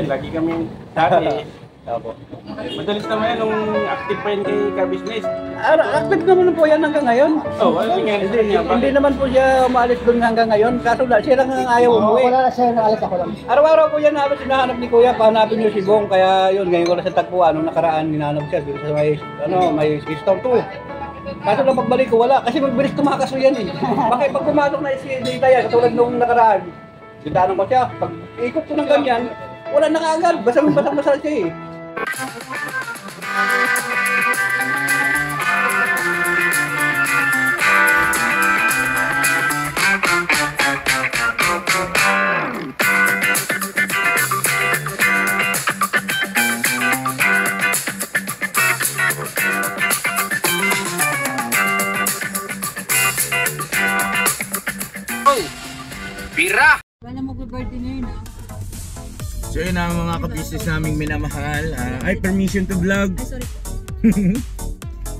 lagi kami dati. Opo. Madalis naman yan nung active pa yun kay ka-business. Active naman po yan hanggang ngayon. Oo, ano nangyari sa kanya? Hindi naman po siya umalis doon hanggang ngayon. Kaso siya lang ang ayaw umuwi. Wala na siya, naalis ako lang. Araw-araw po yan halos hinahanap ni Kuya, pahanapin niyo si Bong. Kaya yun, ngayon ko na sa tagpuan. Nung nakaraan, hinahanap siya dito sa may Store 2. Kaso lang pagbalik ko, wala. Kasi magbilis tumakaso yan eh. Bakit pag pumasok na si Dita yan, katulad nung nakaraan, sintanong ko siya, pag ikot ko ng ganyan, wala na kaagad. Basang-basang siya eh. Pira! Wala mag-birthday na yun, So yun ang mga ka-business naming minamahal. Ay, permission to vlog. Ay, sorry po.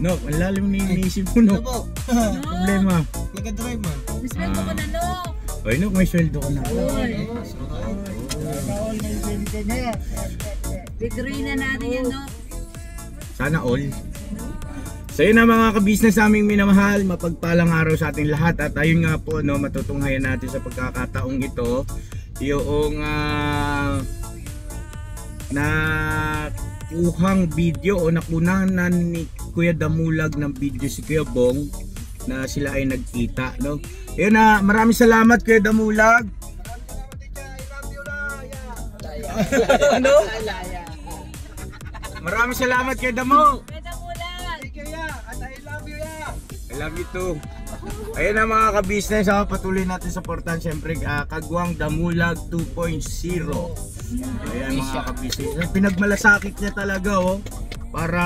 No, ang lalim na iniisip mo, no? Problema. Nag-drive man. Misweldo ko na, no? Ay, no, may sweldo ko na. Bigray na natin yan, no? Sana all. So yun ang mga ka-business naming minamahal. Mapagpalang araw sa ating lahat. At ayun nga po, no, matutunghayan natin sa pagkakataong ito yung nakuhang video o nakunanan ni Kuya Damulag ng video si Kuya Bong na sila ay nagkita, no? Yun na, maraming salamat Kuya Damulag. Ano? Maraming salamat Kuya Damo. Pwede mo lang! I love you too. Ayan na mga ka-business, patuloy natin supportan siyempre Kagwang Damulag 2.0. Ayan mga ka-business, pinagmalasakit niya talaga para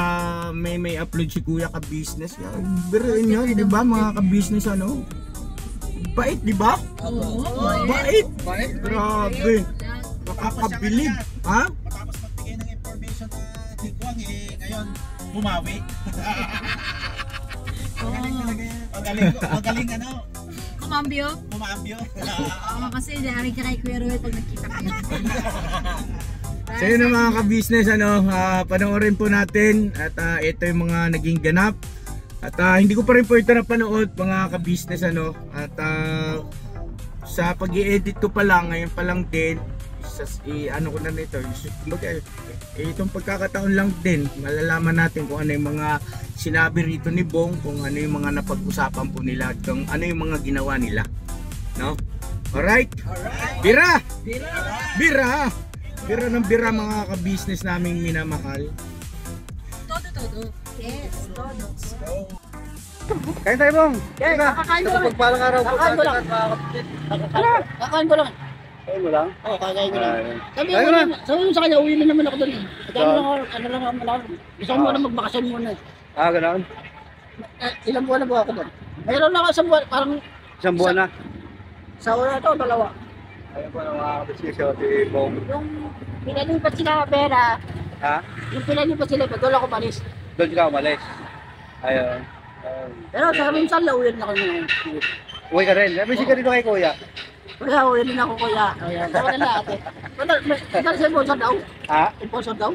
may upload si Kuya ka-business. Biruin nyo, di ba mga ka-business ano? Bait, di ba? Bait! Grabe! Nakakabilib, ha? Matapos magbigay ng information na Kagwang ngayon bumawi. Magaling ano? Kumambyo? Kumambyo. Oo, kasi naaring ka kay Kuya Ruel pag nagkita kayo. So yun ang mga ka-business, panoorin po natin at ito yung mga naging ganap. At hindi ko pa rin po ito napanood mga ka-business at sa pag-i-edit ko pa lang, ngayon pa lang din, ano ko na nito, itong pagkakataon lang din, malalaman natin kung ano yung mga sinabi rito ni Bong, kung ano yung mga napag-usapan po nila, kung ano yung mga ginawa nila, no? Alright? Bira! Bira! Bira ng bira mga ka-business naming minamahal. Todo. Yes, todo. Kain tayo Bong! Yes, kakain ko lang. Pagpalang araw po. Kakain ko lang. Kakain ko lang. Kain mo lang? Oo, kakain ko lang. Kain mo lang. Sabi mo sa kanya, uwi na naman ako doon. Ano lang, gusto mo na magbakasyon muna. Ganoon? Ilang buwan na po ako doon. Mayroon na ako isang buwan, parang Isang buwan na. sa una to, dalawa. Ayun po ng mga ka-business si Bong. Yung pinalipat sila pera, Ha? yung pinalipat sila, doon ako malis. Doon ka umalis. Ayun. Pero sa minsan, lauwi na ako ngayon. Uwi ka rin. May ka dito kay Kuya. Kaya uwi rin ako kuya. Tawa na ate. Madal sa sponsor daw. Ha? Sponsor daw.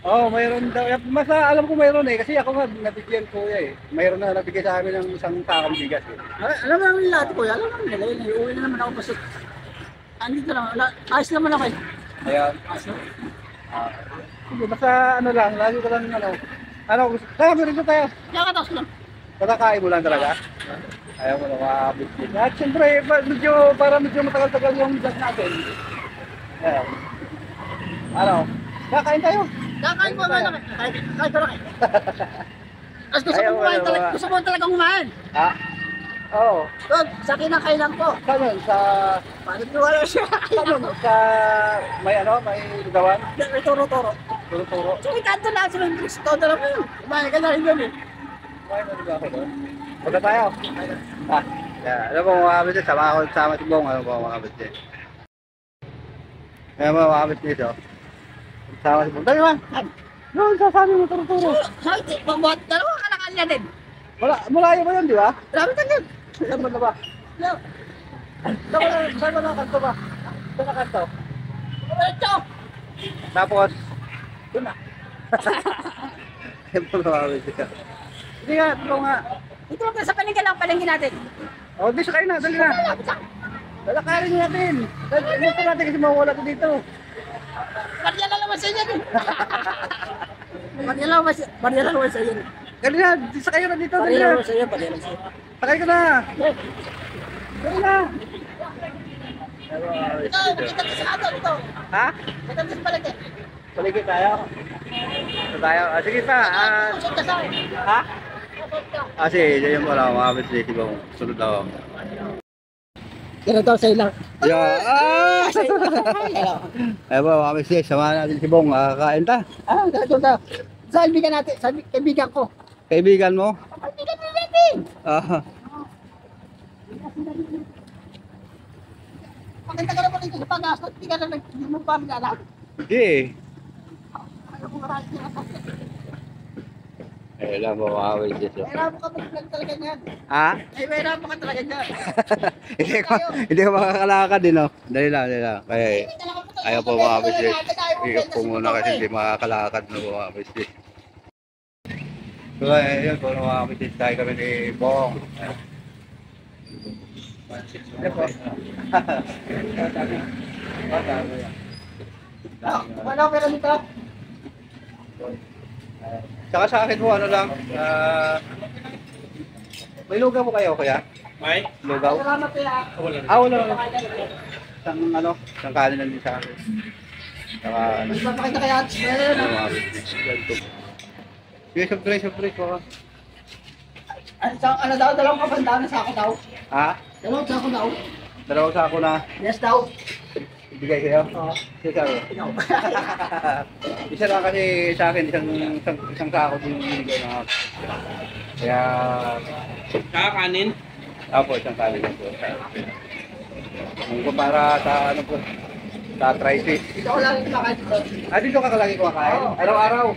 Oo, mayroon daw. Mas alam ko mayroon eh. Kasi ako nga nabigyan Kuya eh. Mayroon na nabigay sa amin ng isang takang bigas eh. Alam naman nila ate kuya, alam naman nila yun. Uwi na naman ako kasi andito lang. Ayos naman ako eh. Ayun. Ayos naman. Sige, basta ano lang. Lagi ko lang ano gusto. Meron ko tayo. Nakataos lang. Patakain mo lang talaga. Ayaw mo na mga business. At siyempre, medyo matagal-tagal yung vlog natin. Ayan. Ano? Kakain tayo. Kakain ko nga lang. Kakain ko lang eh. As gusto Ayaw ko mo kumain na talaga. mga- Gusto ko talagang kumain. Ha? Oo. Doon, sa kinakainan ko. Saan yun? Sa... Paano wala siya? Saan yun? Sa... May lugawan? May turo-turo. Turo-turo? So, may kanto na sila yung gusto. Todo lang yun. Kumain ka na rin doon eh. May lugawan ako doon. Punta tayo. Alam mo mga kapatid, sama si Bong. Alam mo mga kapatid. Ayan mo mga kapatid dito. Sama si Bong. Dali ba? Doon, sasabi mo turo-turo. Magbuhat, dalawa kalakal na din. Malayo ba yun, di ba? Marami tagal. Saan ba na ba? No. Saan ba na kanto ba? Saan na kanto? Ito. Tapos, Doon na. ay bumawi siya. Hindi nga, ito nga. Dito ka sa palengke lang, palengke natin. O, di sakay na, dali na. Lalakarin natin. Dito natin kasi mawala ko dito. Barya lang naman sa inyo. Barya lang naman sa inyo. Dali na, sakay ka na dito. Dali Barya lang na. naman sa inyo, barya lang sa inyo. Sakay ka na. Dali na. Ito, kita sa ato, ito. Ha? Kita sa palengke. Paligid tayo. Ito tayo. Ah, sige pa. Usod ka sa akin. Ha? Usod ka. Sige, dyan mo lang. Makapit si Sibong. Sunod ako. Kaya daw sa ilang. Yeah. Eh ba, makapit si samahan natin si Bong. Kain ta. Doon tayo. Sa kaibigan natin, sa kaibigan ko. Kaibigan mo? Kaibigan natin. Ah. Pakita ka naman dito sa pag-asot. Hindi ka na hindi mo pa alam. Sige. Ayaw ko marami na kasi. Eh, lang mo makawin dito. Mahirap ka mag-vlog talaga niyan. Ha? Ay, mahirap ka talaga niyan. Hindi ko makakalakad din, no? Dali lang. Kaya ayaw po makawin dito. Iyo po muna kasi hindi makakalakad na makawin dito. So, yun po, makawin dito tayo kami ni Bong. Ano po? Wala ko pero dito. Tsaka sa akin po, ano lang, may lugaw mo kayo, kuya? May? Lugaw? Salamat kaya. Wala lang. Isang kanin lang din sa akin. Tsaka, ano, Magpapakita kaya. sige, surprise ko. Ano daw, dalawang kabanda na sa ako daw. Ha? Dalawang sa ako daw. Dalawang sako na Yes daw. ibigay sa'yo? Oo. Sige, sabi. Ikaw. Isa lang kasi sa akin, isang sako din yung binigay na ako. Kaya, Kakanin? ako, isang kanin lang po. Kung kumpara sa, ano po, sa crisis. Ito ko lang yung kumakain dito. Dito ka kalagi kumakain? Oo. Araw-araw?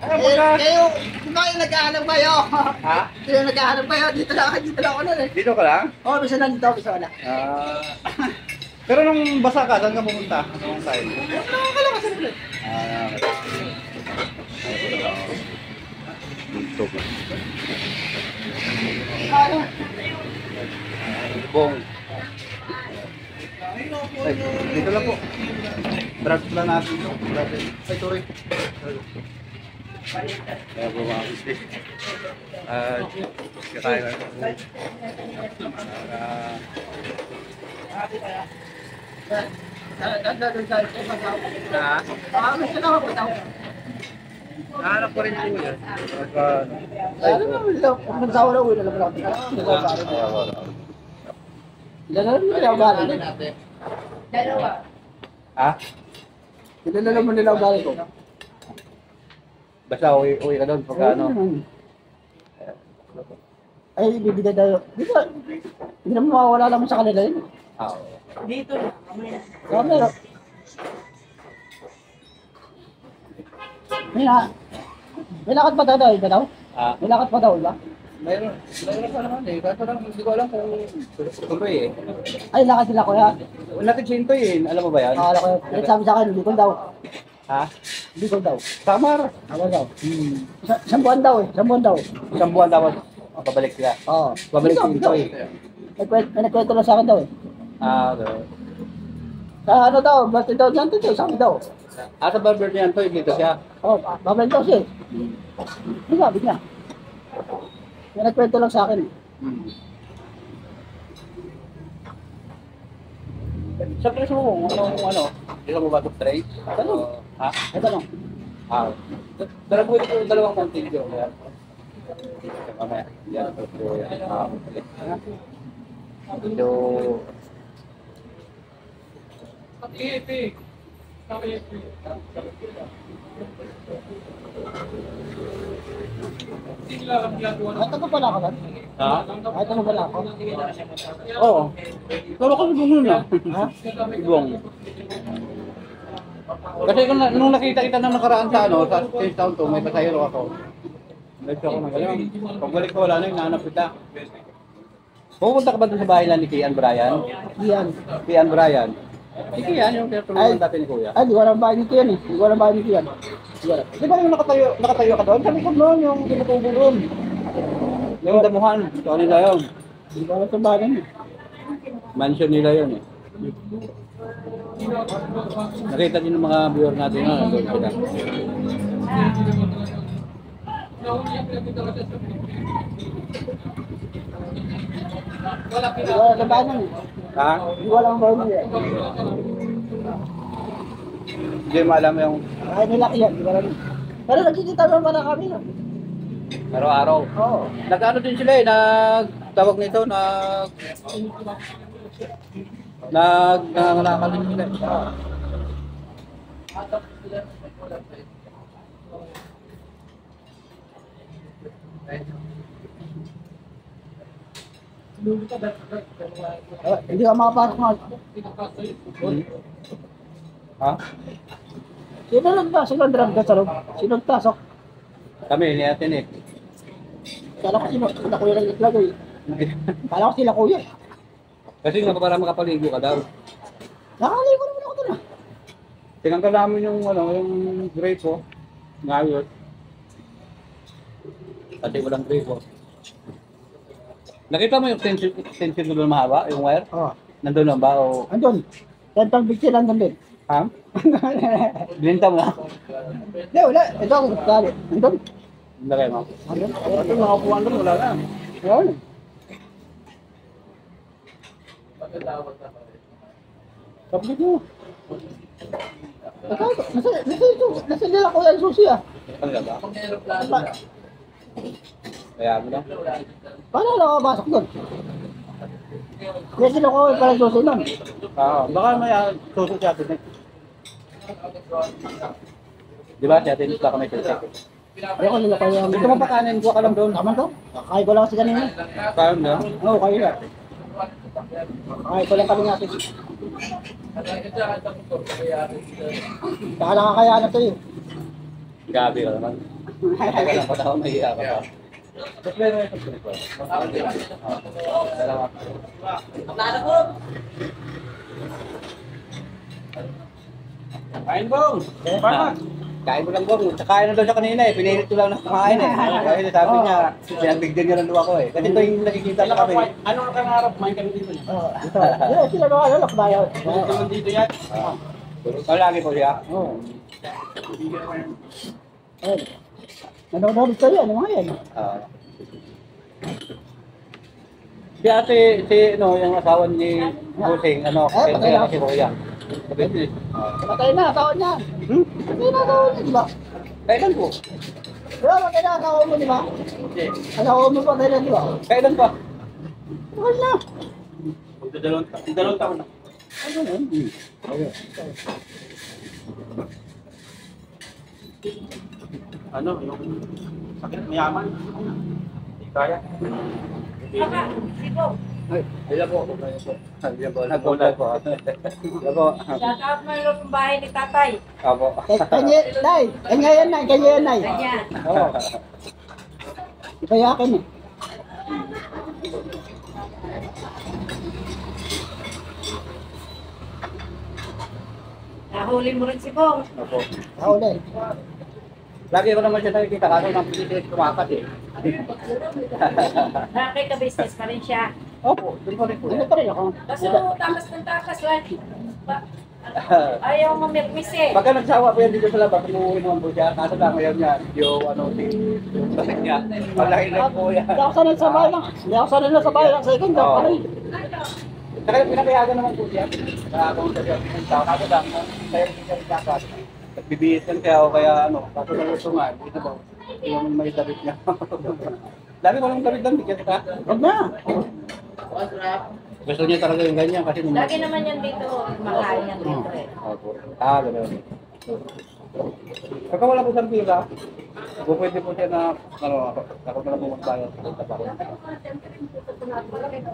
Kayo, kung kayo naghahanap kayo. Ha? Kayo naghahanap kayo, dito lang ako nun eh. Dito ka lang? Oo, bisa lang dito, bisa wala. Pero nung basa ka, saan ka pumunta? Anong side? Wala ka sa nila. Dito ka. Ano? Bong. Ay, dito lang po. Brad lang natin ito. Ay, sorry. Kaya po mga business. Kaya tayo. Nahanap ko rin po yan. Ano naman, magsawa na uwi na lang ako. Ilan na naman nila ugali? Dalawa. Ha? Ilan na naman nila ugali ko? Basta uwi ka doon pagka ano. Ay, bibigay tayo. Dito, hindi naman mawawala lang sa kanila yun. Dito. Oo, meron. May lakad pa daw, iba daw? May lakad pa daw, iba? Mayroon pa naman eh. Kaso lang, hindi ko alam kung tuloy eh. Ay, lakad sila kuya. Natin sintoy eh. Alam mo ba yan? Akala ko, sabi sa akin, Bicol daw. Ha? Bicol daw. Samar. Ako daw. Isang buwan daw eh, isang buwan daw. Isang buwan dapat pabalik sila. Oo. Pabalik Dito, sintoy. May nagkwento lang sa akin daw eh. Okay. Sa ano daw, birthday daw dyan dito, sabi daw. Sa barber niyan to, dito siya. Oo, babalik daw siya eh. Hindi sabi niya. May nagkwento lang sa akin eh. Sa preso mo, ano? Dito mo ba ito trade? Ano? Ha? Ito lang. Dala po ito dalawang kontinyo. Kaya, mamaya. Yan, ito po yan. Ito. Kahit ano pala ako lang. Ha? Kahit ano pala ako. Oo. Pero kami bumulong na. Ha? Ibong. Kasi nung nakita kita nang nakaraan sa ano, sa Space Town 2, may pasahero ako. Medyo ako nagaling. Pagbalik ko wala na, hinahanap kita. Pupunta ka ba doon sa bahay lang ni Kian Brian? Yan. Kian Brian? Sige yan, yung tinutulungan dati ni Kuya. Ay, di ko alam bahay nito yan eh. Di ko alam bahay nito yan. Di ko alam. Di ba yung nakatayo ka doon? Sa likod noon, yung tinutubo doon. Yung damuhan, ito nila yun. Di ko alam sa bahay niya. Mansion nila yun eh. Nakita niyo ng mga viewer natin na nandun sila. Di ko alam sa bahay niya. Ha? Di ko alam ang bahay niya. Hindi mo alam yung Bahay nila yan. Di ko alam. Pero nagkikita naman pala kami. No? araw-araw. Oo. Nag-ano din sila eh, tawag nito, nangangalakal din sila eh. Hindi ka makapasok nga. Ha? Sino nagpa? Sino drug ka sa loob? Sino nagpasok? Kami, ni Ate Nick. Kala ko sila kuya lang itlagay. Kala ko sila kuya. Kasi nga para makapaligo ka daw. Nakaligo naman ako doon ah. Tinanggal namin yung, yung grape po. Ngayot. Kasi walang grape po. Nakita mo yung extension doon mahaba, yung wire? Oo. Nandun lang ba o... Andun. Dental picture lang doon din. Ha? Binenta mo na? Hindi, wala. Ito ang gali. Andun. Lagay mo. Andun. Ito mga upuan doon, wala na. Ayun. Kapit mo. Nasa nila ko yan susi ah. Ano ba? Kaya mo lang. Paano nakapasok doon? Kasi sila ko pala susi nun. Baka may suso si Ate Nick. Di ba si Ate Nick baka may suso? Ayoko nila kaya. Gusto mo pakanin, buwa ka lang doon. Tama to? Kaya ko lang kasi kanina. Kaya mo na? Oo, kaya na. Kaya ko lang kami natin. Saka nakakaya na to eh. Gabi ka naman. Kaya lang pa daw, may iya ka pa. Tapos meron ito sa likod. Dalawa. Kain bong! Kain mo lang bong. Kain na daw siya kanina eh. Pinilit ko lang na kumain eh. Kaya sabi niya, pinagbigyan niya lang daw ako eh. Kasi ito yung nakikita na kami. Ano ang kangarap? Kumain kami dito niya. Oo, ito. Yan, sila nakalala ko bayaw. Kumain naman dito yan. Lagi po siya. Oo. Ayun. Nanonood ko yan, ano mga yan? Si ate, yung asawa ni Busing, kaya si Kuya. Business. Patay na, tawad niya. Patay na, tawad niya, di ba? Kailan po? Diba, patay na, tawad mo, di ba? Asawa mo patay na, di ba? Kailan pa? Tawad na. Dalawang taon na. Ano yun? Ano, yung sakit mayaman. Hindi kaya. Ilan po? Ilan po? Nagkulay po. Ilan po? Shout out mo yung bahay ni tatay. Apo. Kanya, nay. Kanya yan, nay. Kanya yan, nay. Kanya. Oo. Ipayakin eh. Nahuli mo rin si Bong. Apo. Huli. Lagi ko naman siya nakikita kaso ng pilit tumakas eh. Nakita business pa rin siya. Opo, doon pa rin po. Ano pa rin ako? Kaso takas ng takas lagi. Ayaw mo mirmis eh. Pagka nagsawa po yan dito sa labas, umuwi naman po siya. Kaso lang ngayon niya, yung basik niya. Malaki lang po yan. Hindi ako sanay sa bahay lang. Hindi ako sanay na sa bahay lang. Sa ikan, Oo. pa rin. Saka pinapayagan naman po siya. Kung sa siya, kaso lang, kaya siya nagkakas. Nagbibihis yan kaya o kaya kaso lang gusto nga, dito po, yung may damit niya. Dami ko lang damit lang, bigyan ka. Huwag na. Gusto niya talaga yung ganyan kasi Lagi naman yan dito. Makain yan dito eh. Opo. Gano'n. Pagka wala po siyang pila, pwede po siya na, ako na lang po magbayad.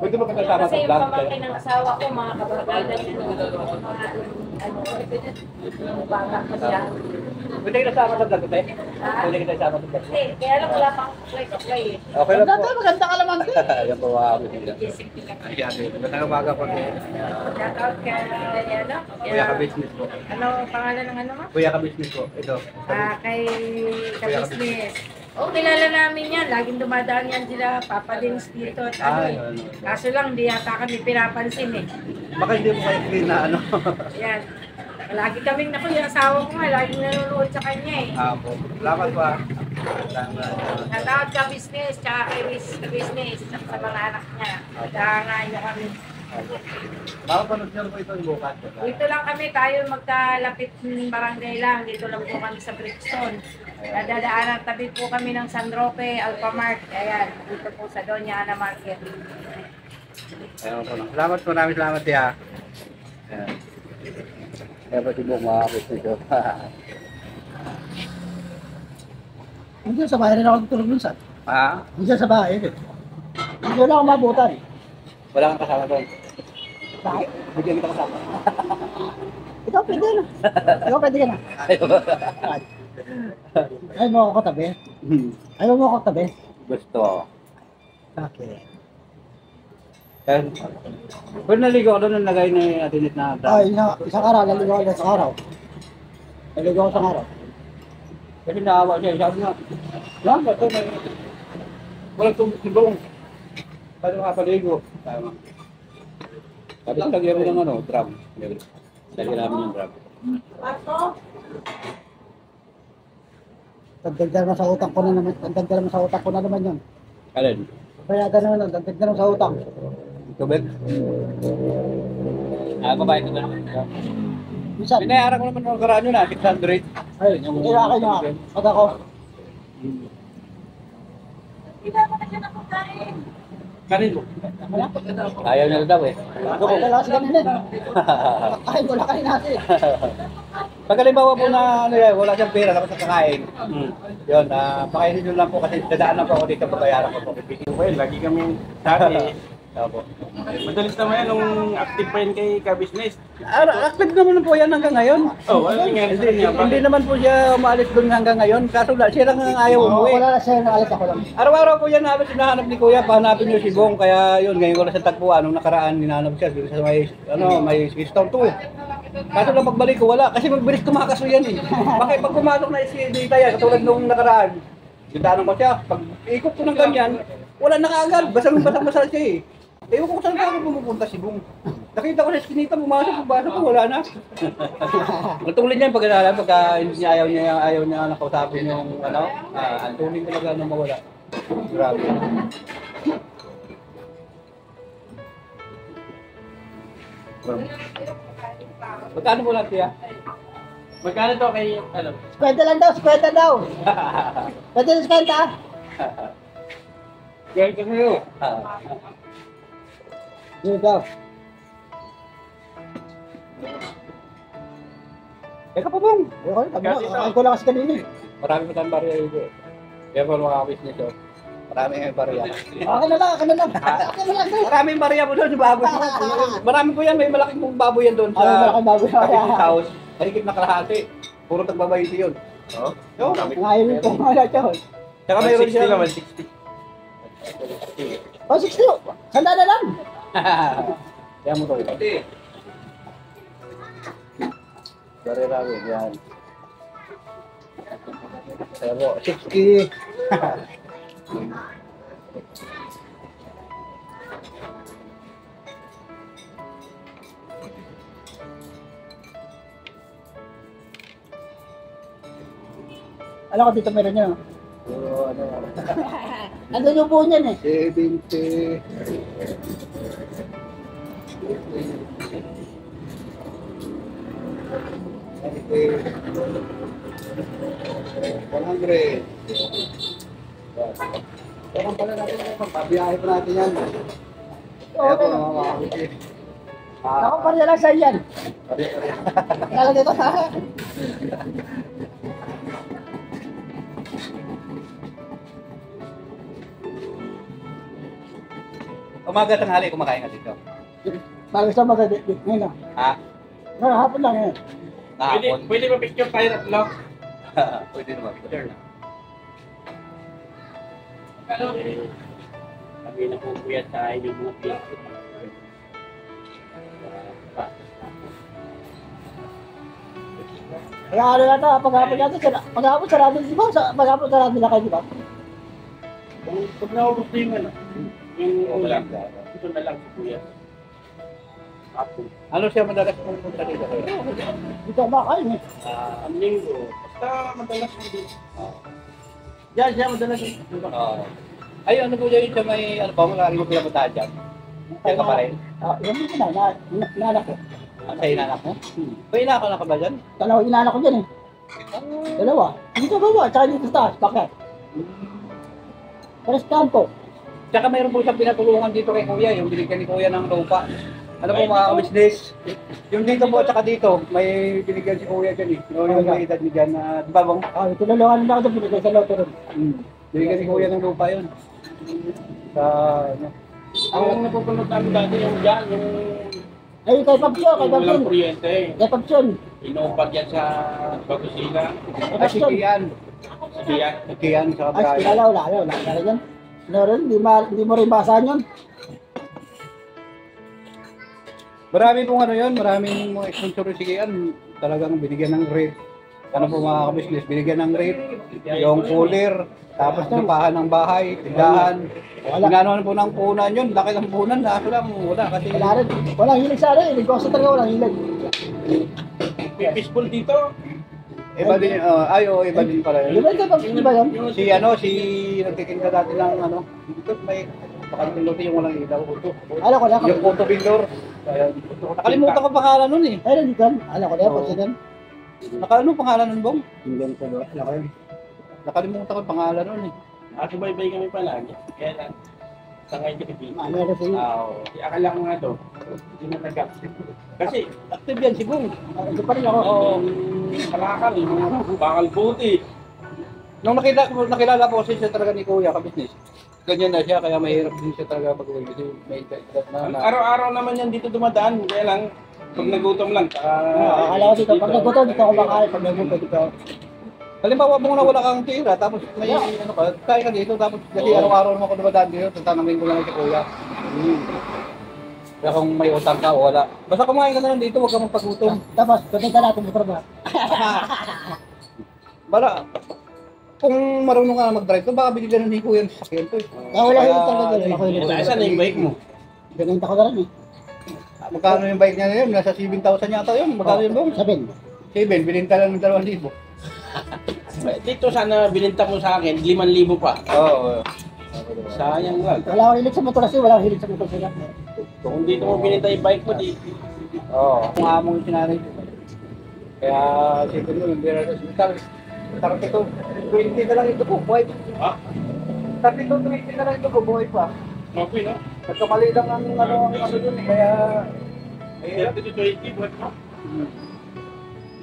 Pwede mo kasama Kasi sa yung vlog. pamangkin ng asawa ko, mga kabarkada niya. ano, baka pa siya. Pwede kita sama sa vlog, te? Pwede kita sama sa vlog. Eh, kaya lang wala pang play. Okay lang po. Maganda ka naman. Ayan po, ayan, magandang umaga po. Shoutout kay, ano? Kuya ka-business po. Ano, pangalan ng ano mo? Kuya ka-business po. Ito. Kay ka-business. Oh, kilala namin yan. Laging dumadaan yan sila, Papa Dings dito. At ano, eh. ano. Kaso lang, di yata kami pinapansin eh. Baka hindi mo kayo clean na ano. Yan. Lagi kaming, naku, yung asawa ko nga, laging nanonood sa kanya eh. Po. Salamat po ah. Salamat. Natawag ka business, tsaka kay business, tsaka sa mga anak niya. Dahangaan niyo kami. Makapanood niyo po ito bukas. Dito lang kami, tayo magkalapit ng barangay lang. Dito lang po kami sa Brixton. Nadadaanan tabi po kami ng San Roque, Alphamart. Ayan, dito po sa Doña Ana Market. Ayun po. Salamat po, maraming salamat ya. Ayan. Kaya pa si Bong makakapit nito. Hindi sa bahay rin ako tutulog minsan. Ha? Hindi sa bahay rin. Hindi na ako mabutan. Wala kang kasama doon. Bakit? Bigyan kita kasama. Ikaw pwede na. Ikaw pwede ka na. Ayaw mo ako katabi. Ayaw mo ako katabi. Gusto. Okay. Kaya, pwede naligo ako doon nung lagay ni Atinit na Ay, isang araw, naligo ako isang araw. Naligo ako isang araw. Kasi naawa siya, sabi nga, lang ba ito may... Walang tubong. Paano makapaligo? Tama. Sabi ko, lagyan mo ng ano, drum. Lagyan namin yung drum. Dagdag na sa utang ko na naman. Dagdag na sa utang ko na naman yun. Alin? Kaya gano'n lang, dagdag na sa utang. Tubig? Babae ko na naman. Minsan, Binayaran ko naman ng karaan yun 600. ay, kailangan niya. Pag ako, Kanin mo. Ayaw niya na daw eh. wala si kanina. Ay, wala kanin natin. Pag halimbawa po na ano yan, wala siyang pera tapos kakain. Yun, pakainin nyo lang po kasi dadaan lang po ako dito, babayaran ko po. Well, lagi kami sabi. Opo. Madalis naman yan nung active pa yun kay ka-business. Active naman po yan hanggang ngayon. Oh, ano nangyari sa kanya? Hindi naman po siya umaalis doon hanggang ngayon. Kaso siya lang ang ayaw umuwi. Wala na siya, naalis ako lang. Araw-araw po yan halos hinahanap ni Kuya, pahanapin niyo si Bong. Kaya yun, ngayon ko lang sa tagpuan. Nung nakaraan, hinahanap siya dito sa may Keystone 2. Kaso lang pagbalik ko, wala. Kasi magbilis tumakaso yan eh. Bakit pag pumasok na si Dita yan, katulad nung nakaraan, gintanong ko siya, pag ikot ko ng ganyan, wala na kaagad. Basang-basang siya eh. Ewan ko saan ako pumupunta si Bong. Nakita ko sa skinita, pumasok ko, wala na. Matulad niyan pag inaala, pagka hindi niya ayaw niya nakausapin yung ano, ang tuling talaga na mawala. Grabe. Magkano mo lang siya? Magkano to kay, ano? Kwenta lang daw, kwenta daw. Pwede na kwenta. Gaya ka ngayon. Yun daw. Teka pa Bong. Ako lang kasi kanina. Marami pa tayong barya dito. Kaya pa mga business nyo. Marami kayong barya. Ako na lang, ako na lang. Ako na lang. Maraming barya po doon sa baboy. Marami po yan, may malaking pong baboy yan doon sa Malaking baboy. Kapit's house. Mahigit na kalahati. Puro tagbabayti yun. Oo. Oo. Ngayon po mga yun. Tsaka mayroon 160 siya. lang, 160. Oh, 60. Sanda na lang. Kaya mo to. Barya rami, yan. Kaya po, 60. Alam ko dito meron yun. So, ano, Andun yung buo niyan eh. 70. Parang pala natin ito, pabiyahe pa natin yan. Kaya po mga makakit. Ako pa rin lang sa yan. Nalagay ko na. Umaga tanghali kumakain ka dito. Bago sa magagit ngayon ah. Ha? Hapon lang eh. Pwede ba picture tayo tatlo? Pwede naman. Picture na. Sabi na po kuya sa inyong mga picture. Kaya ano na ito, paghapon sarado, di ba? Paghapon sarado na kayo, di ba? Pag naubos na yung ano, yung ulam, ito na lang si kuya. Apo. Ano siya madalas pumunta dito? Dito ba kayo eh? Ang linggo, basta madalas mo dito. Diyan siya madalas dito. Oo. Ay, ano po yun siya may, ano pa, malaki mo pinapunta dyan? Diyan ka pa rin? Yan mo na, inanak ko. Sa inanak mo? May inanak ka ba dyan? Dalawa inanak ko dyan eh. Dalawa. Dito baba, tsaka dito sa taas, bakit? Pares kanto. Tsaka mayroon po siyang pinatulungan dito kay Kuya, yung binigyan ni Kuya ng lupa. Ano po mga business? Yung dito po, tsaka dito, may binigyan si Kuya dyan eh. Yung may edad niya dyan, di ba bang? Tinulungan na ako doon, binigay sa loto rin. Binigyan si Kuya ng lupa yun. Sa, ano? Ang napupunod namin dati yung dyan, yung Ay, kay Papsyo, kay walang Papsyon. kuryente. Kay Papsyon. Inupag yan sa Bagusina. Ay, si Kian. Sige yan. Si Kian, sa Ay, Brian. kilala, wala ka yan. Meron, hindi mo rin basahan yun. Marami pong ano yun, maraming mga sponsor si Kian. Talagang binigyan ng rate. Ano po mga kabisnes, binigyan ng rate. Yung cooler, tapos lupahan ng bahay, tindahan. Ginanoan po ng punan yun, laki ng punan, lahat lang wala kasi Wala rin. Walang hilig sa rin. Negosyo talaga, walang hilig. Peaceful dito. iba din, iba din pala Di yun. ba ito, di ba yun? Si nagtitinda dati ng ano, dito may nakalimutan yung walang ilaw. Alam ko na. Yung photo vendor. Ayan. Nakalimutan ko pangalan nun eh. Ay, nandito. Alam ko na, Papsyon. Ano pangalan nun, Bong? Hindi ko na. Alam ko yun. Nakalimutan ko pangalan nun eh. Sumaybay kami palagi. Kaya lang, sa ngayon Pilipinas. Meron sa inyo. Oo. Akala ko nga to, hindi na nag Kasi, Active yan si Bong. Ito pa rin ako. kalakal, mga bakal buti. Nung nakilala ko kasi siya talaga ni Kuya, kabisnes. Ganyan na siya, kaya mahirap din siya talaga pag-uwi kasi may edad na. Araw-araw naman yan dito dumadaan. Kaya lang, pag nagutom lang, Akala ko dito. Pag nagutom, dito ako makain. Pag nagutom, dito ako. Halimbawa mo na wala kang tira, tapos may ano ka, kaya ka dito, tapos kasi araw-araw naman ako dumadaan dito, tatanungin ko lang si Kuya. Kaya kung may utang ka o wala. Basta kumain ka na lang dito, huwag kang magpagutom. Tapos, pagkita natin sa trabaho. Bala, kung marunong ka na mag-drive, to, baka bigyan ni Kuya ng sasakyan to eh. Wala hilig talaga doon. Ako hilig. Saan na yung bike mo? Ganito ko na rin eh. Magkano yung bike niya na yun? Nasa 7,000 yata yun. Magkano yun, Bong? 7. 7, bininta lang ng 2,000. Dito sana bininta mo sa akin, 5,000 pa. Oo. Sayang lang. Wala akong hilig sa motor kasi wala akong hilig sa motor sila. Kung dito mo binenta yung bike mo, di. Oo. Kung among yung sinanay ko. Kaya, siguro yun, hindi na sa hospital. 32, 20 na lang ito po, buhay. Ha? 32, 20 na lang ito po, buhay pa. Okay, no? Nagkamali lang ang ano dun eh, kaya... Mahirap. 20, buwan mo.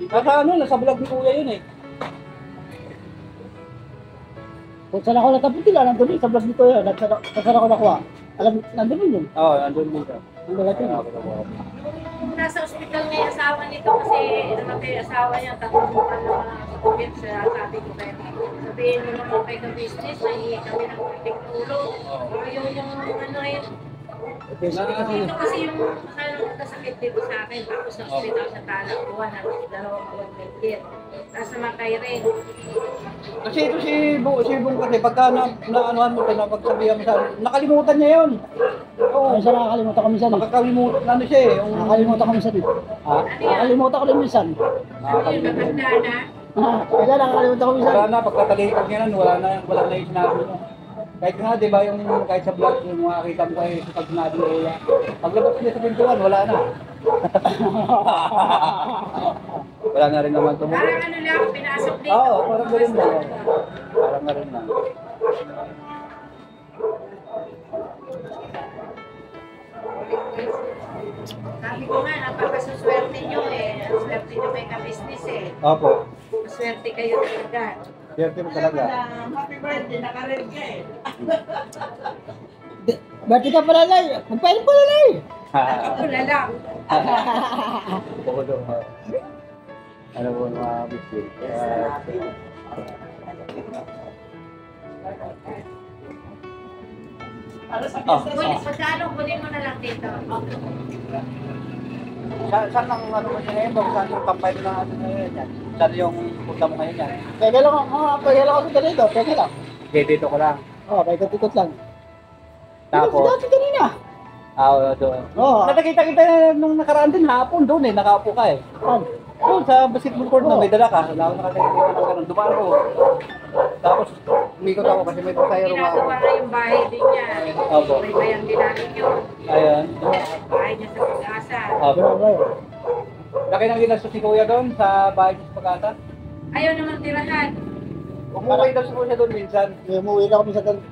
Nasa vlog ni Kuya yun eh. Kung saan ako nataputin, nandun yun sa vlog nito yun. Saan ako nakuha. Alam, nandun yun. Oo, nandun din siya. Nandun lahat yun. Nasa ospital na yung asawa nito kasi namatay yung asawa niya, tatlong buwan na sakit sa sabi ko kayo. Sabihin mo naman kayo ng business, nahingi kami ng konting tulong. Pero yung ano yun, ito kasi yung kasakit dito sa akin, tapos sa ospital sa Talang buwan, dalawang buwan may kit. Tapos namatay rin. Kasi ito si Bong kasi pagka na-anuhan mo ito, napagsabihan mo sa nakalimutan niya yun. Oo. Minsan nakakalimutan ko minsan. Nakakalimutan, ano siya eh. Yung... Nakakalimutan ko minsan. Ha? Nakakalimutan ko rin minsan. Ano yung matanda na? Kaya nakakalimutan ko minsan. Wala na, pagkatalikod niya nun, wala na yung sinabi mo. Kahit nga, di ba, yung kahit sa vlog, yung makakita mo kayo sa pag sinabi mo, paglabas niya sa pintuan, wala na. Wala na rin naman tumulo. Parang ano lang, pinasok dito. Oo, parang gano'n lang. Parang gano'n lang. Sabi ko nga, napakasuswerte nyo eh. Ang swerte nyo may ka-business eh. Opo. Maswerte kayo talaga. Swerte mo talaga. Happy birthday, nakared ka eh. Berti ka pala, Nay. Magpain pala, Nay. Ako na lang. Bodo. Ano po mga biscuit? Kunin, pagkano, kunin mo na lang dito. Saan ang ano mo ngayon? Saan yung kampay na ano ngayon yan? Saan yung punta mo ngayon yan? Pwede lang ako sa ganito, pwede lang. Okay, dito ko lang. Oo, may ikot lang. Tapos, Dati kanina. doon. Oo. Nakakita kita nung nakaraan din hapon doon nakaupo ka eh. Doon sa basketball court na may dala ka. Nakakita ka ng dumaan ko. Tapos, umikot ako kasi may pasayro nga ako. Ginagawa na yung bahay din niya. Opo. May bayang ginamit yun. Ayan. Bahay niya sa pag-asa. Opo. Laki nang ginastos si Kuya doon sa bahay niya sa Pagkata. Ayaw naman tirahan. Umuwi daw si Kuya doon minsan. Umuwi na kami sa ganito.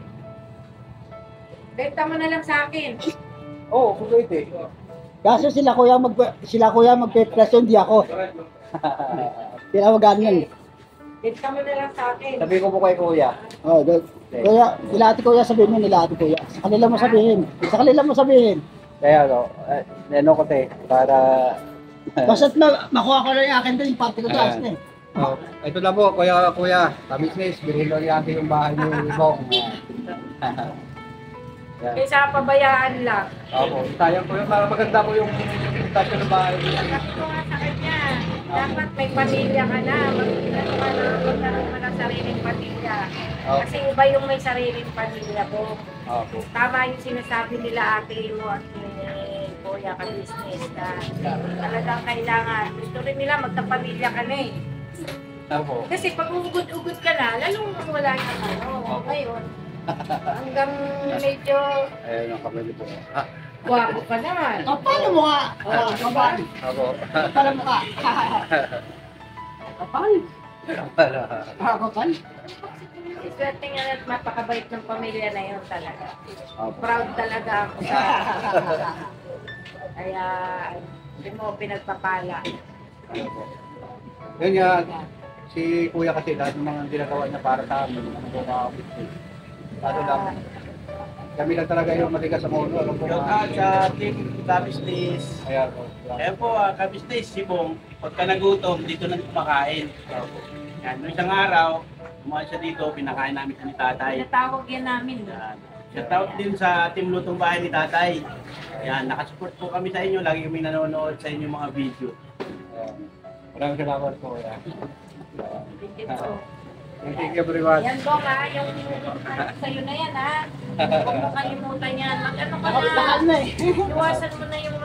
Benta mo na lang sa akin. Oo, kulit eh. Kaso sila kuya magpe-presyo, hindi ako. Sila mag-ganyan. Benta mo na lang sa akin. Sabi ko po kay Kuya. Oh, kuya, nila ate kuya sabihin mo, nila ate kuya. Sa kanila mo sabihin. Sa kanila mo sabihin. Kaya ano ko te, para... Basta't makuha ko lang yung akin doon, yung party ko taas na eh. Oh, ito na po, Kuya, business, bilhin daw niya yung bahay ni Bong. Kaysa pabayaan lang. Opo, sayang po yun, para maganda po yung tasyo ng bahay. Sabi ko nga sa kanya, dapat may pamilya ka na. Magkaroon ka ng sariling pamilya. Kasi iba yung may sariling pamilya po. Opo. Tama yung sinasabi nila ate mo at ni Kuya ka-business na talagang kailangan. Gusto rin nila magkapamilya ka na eh. Opo. Kasi pag ugod-ugod ka na, lalong wala ka na. Ngayon, hanggang medyo Ayun ang kamali po. gwapo ka naman. Paano mo nga? Kapal. Opo. Kapal mo ka. Kapal. Kapal. Swerte nga at mapakabait ng pamilya na yun talaga. Opo. Proud talaga ako sa kaya hindi mo pinagpapala. Yun nga, si Kuya kasi lahat ng mga ginagawa niya para sa amin, ang mga business. Kaso lang, kami lang talaga yung matigas sa mundo. Alam po Shout out sa team ka-business. Ayan po. Ayan po, ka-business, si Bong, pagka nagutom, dito na kumakain. Yan, nung isang araw, kumain siya dito, pinakain namin siya ni Tatay. Pinatawag yan namin. Yan. Shout out din sa team Lutong Bahay ni Tatay. Yan, nakasupport po kami sa inyo, lagi kami nanonood sa inyong mga video. Ayan. Maraming salamat po. Ayan. Thank Thank you everyone. Yan Bong ha, yung sa'yo na yan ha. Huwag mo kalimutan yan. Mag-ano ka Bakal na. na eh. Iwasan mo na yung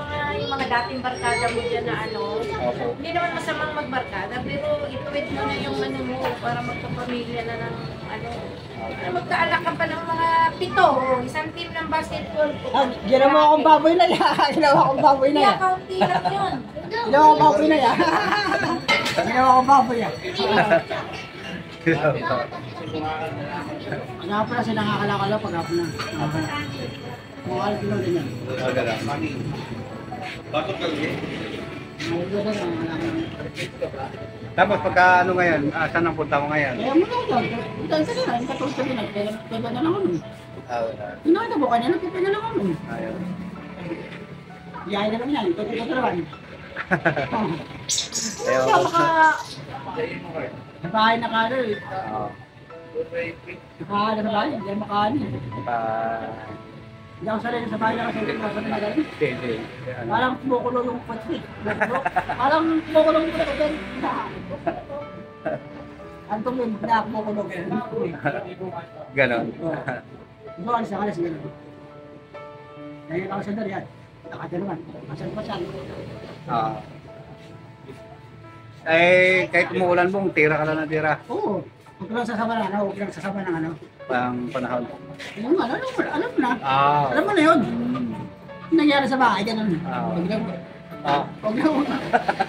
mga dating barkada mo dyan na ano. Opo. Hindi naman masamang magbarkada, pero ituwid mo na yung ano mo para magpapamilya na ng ano. Magkaalak ka pa ng mga 7, isang team ng basketball. Ginawa akong baboy na yan. Ginawa akong baboy na Kaya yan. kaunti lang yun. Ginawa akong baboy na yan. Ginawa akong baboy yan. Nga pala siya nakakalakala pag hapon na. Mga alpino din yan. Tapos pagka ano ngayon, saan ang punta mo ngayon? Kaya mo lang doon. Dahil sa kanila, yung katulad sa kanila, kaya na lang ako nun. Pinakita mo kanina, pipin na lang ako nun. Ayun. Biyahe na lang yan, ito naman. Ayaw. Sa bahay na kano eh. Oo. Nakahala sa bahay, hindi ako makahan eh. Hindi ako sarili sa bahay na kasi hindi ako sarili na galing. Hindi. Parang kumukulo yung pati. Parang kumukulo yung pati. Antong yun, na kumukulo. Ganon. Ito alis na alis yun. Ngayon ako sa darihan. Nakata naman. Masan pa siya. Kahit umuulan mong, tira ka lang na tira. Oo. Huwag lang sasama ng ano. Huwag lang sasama ng ano. Pang panahon. Yung ano, alam mo na. Ah. Alam mo na yun. Yung nangyari sa bahay, ganun. Huwag lang.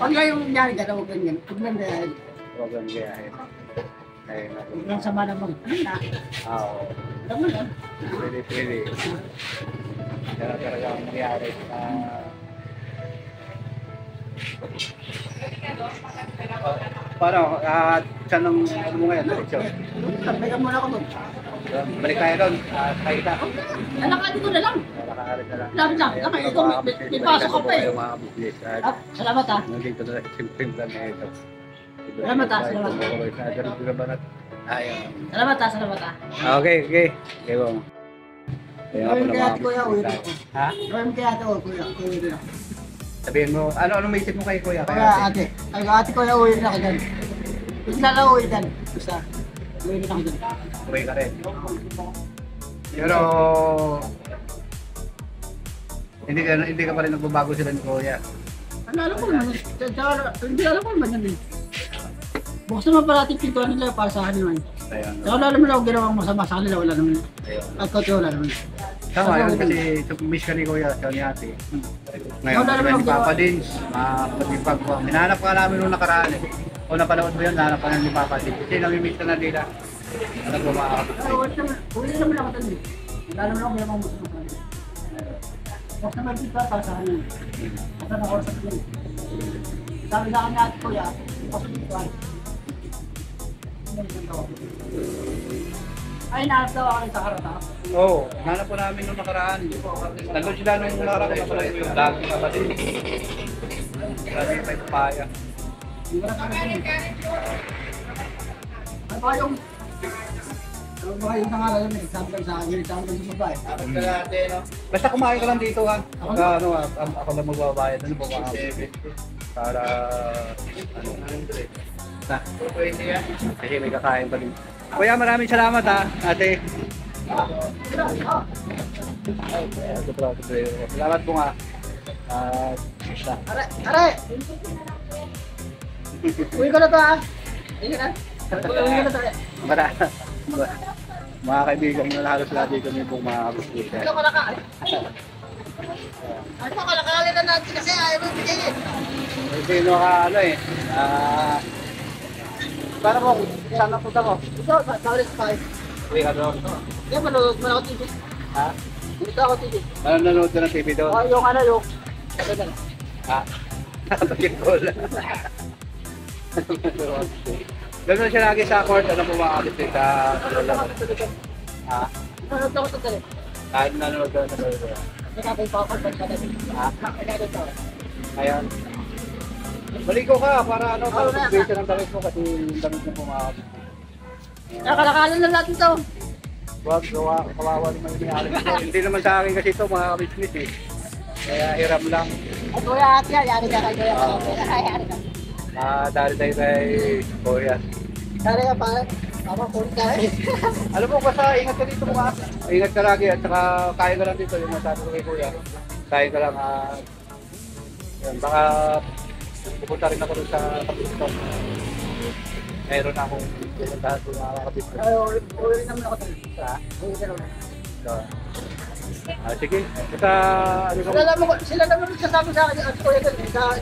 Huwag lang yung nangyari ganun. Huwag lang yan. Huwag lang yan. Huwag lang gayahin. Huwag lang sama ng mga. Ano na? Oo. Alam mo na. Pwede. Kaya talaga ang nangyari. Paano? Saan ang ano mo ngayon? Direksyon? Tabigan muna ako doon. Balik tayo doon. Sakay kita. Lalakad ko na lang. Nakakalit na lang. Salamat lang. Kaya, Nakay, mga ikaw, may kabisnes, pasok ka pa eh. kayo, mga kabisnes. At Ah, salamat ah. nandito na simple lang ito. Salamat, salamat. Ayun. Salamat ah, salamat ah. Okay, okay. Okay, bong. Kaya nga Gawin pala kaya mga ate kuya, uwi kabisnes. na ako. Ha? Gawin kaya ate ko, kuya, uwi na ako. Sabihin mo, ano may isip mo kay kuya? Kaya ate, ay ate kuya, uwi na ako dyan. Bigla lang uwi dyan. Basta, uwi na ako dyan. Uwi ka rin. Pero, hindi ka pa rin nagbabago sila ni kuya. Ano alam ko naman, hindi alam ko naman yan eh. Bukas naman pala natin pintuan nila para sa kanila. Ayun. Kaya wala naman ako ginawang masama sa kanila, wala naman. Ayun. At kote wala naman. Tama yun kasi miss ka ni kuya, siya ni ate. Ngayon, Wala naman ni ako Papa ginawa. Dins, matipag ko. Hinahanap ka namin nung nakaraan eh. Kung napanood mo yun, nahanap ka namin ni Papa Dins. Kasi namimiss ka na nila. Ano ba mga Pero uwi naman ako dyan eh. Wala naman ako ginawang masama sa kanila. Bukas naman pintuan para sa kanila. Basta na oras sa kanila. Sabi sa kanya ate kuya, bukas na pintuan. Ay, nahanap daw ako rin sa karata. Oo, hinahanap ko namin nung nakaraan. Nandun sila nung nakaraan ko napanood ko yung vlog ni Papa Dins. Sabi yung may papaya. Wala ka na dyan eh. Ano ba yung... Ano ba yung nangalan yun eh? Sabi lang sa akin, sabi lang sa babae. Basta kumain ka lang dito ha. Ako lang magbabayad. Ano ba mga para na. Kasi may kakain pa din. Kuya, maraming salamat ha, ate. Salamat po nga. Are! Are! Uwi ko na to ah! Uwi ka na to eh. Mga kaibigan mo na halos lahat dito may pong mga kabisnes. Ano ka naka? Ano ka nakalala na natin kasi ayaw mo bigay eh. Sino ka ano eh. Para mo, saan na punta mo? Ito, bawal sa pahay. Uwi ka doon. Kaya manood man ako TV. Ha? Dito ako TV. Ano nanonood ka ng TV doon? Oh, yung ano yung... Ano na? Ha? Bakit ko lang? Ganun siya lagi sa court, ano po mga kabisnes sa ha? Manood ako sa tele. Kahit nanonood ka na doon. Nakakay pa ako sa tele. Ha? Nakakay pa ako. Ayan. Baligo ka para ano, para Oo, na. pag-base ng damit mo kasi yung damit mo po mga kabisnes. Nakalakalan na natin to. Wag, kawawa naman yung may-ari nito. Hindi naman sa akin kasi ito mga kabisnes eh. Kaya hiram lang. At kuya ate, yari ka kay kuya. Yari ka. Dahil tayo kay Kuya. Yari ka pa. Tama po ka eh. Alam mo basta ingat ka dito mga. Ingat ka lagi at saka kaya ka lang dito yung masabi ko kay Kuya. Kaya ka lang yan, baka pupunta rin ako doon sa kapito. Meron akong pinuntahan doon mga kapito. Ay, uwi naman ako tayo. Ha? Uwi ka naman. Sige. Basta ano Sila naman nagsasabi sa akin at kuya sa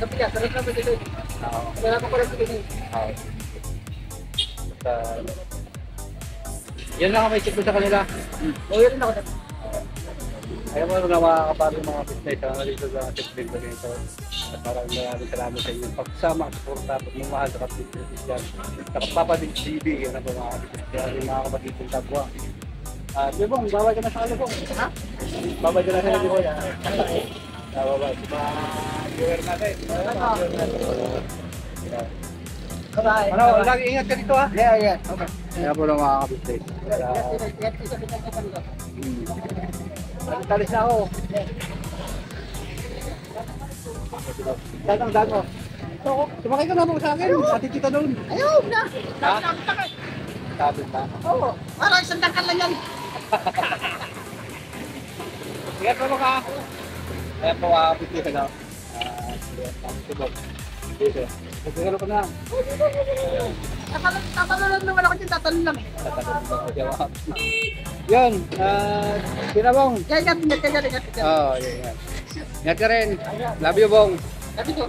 Pilas. Sarap naman dito. Wala pa ko lang dito. Basta yan lang ang may isip ko sa kanila. Uwi rin ako tayo. Ayaw mo na makakaparo ng mga business na dito sa Tiplim na dito. At maraming salamat sa inyong pagsama at suporta at magmamahal sa kapitid dyan. Sa Papa Dins TV, yan ang mga kapitid dyan, yung mga kapatid ng Tabwa. Bibong, babay ka na sa kalibong. Ha? Babay ka na sa kalibong. Babay. Mga viewer natin. Bye-bye. Ano, lagi ingat ka dito ha? Yeah. Okay. Kaya po lang mga kapitid. Talis na ako. Datang mo. Sumakay ka na mo sa akin. Atin kita doon. Ayaw na. Sabi pa. Oo. Parang isang dakal lang yan. Ingat mo ka. Ayan po, kapitid ka na. Dito. Magkagano ka na. Tatalon naman ako dyan. Tatalon lang. Yan. Pinabong. Kaya ingat. Oo, yan. Ingat ka rin. Love you, Bong. Sabi ko.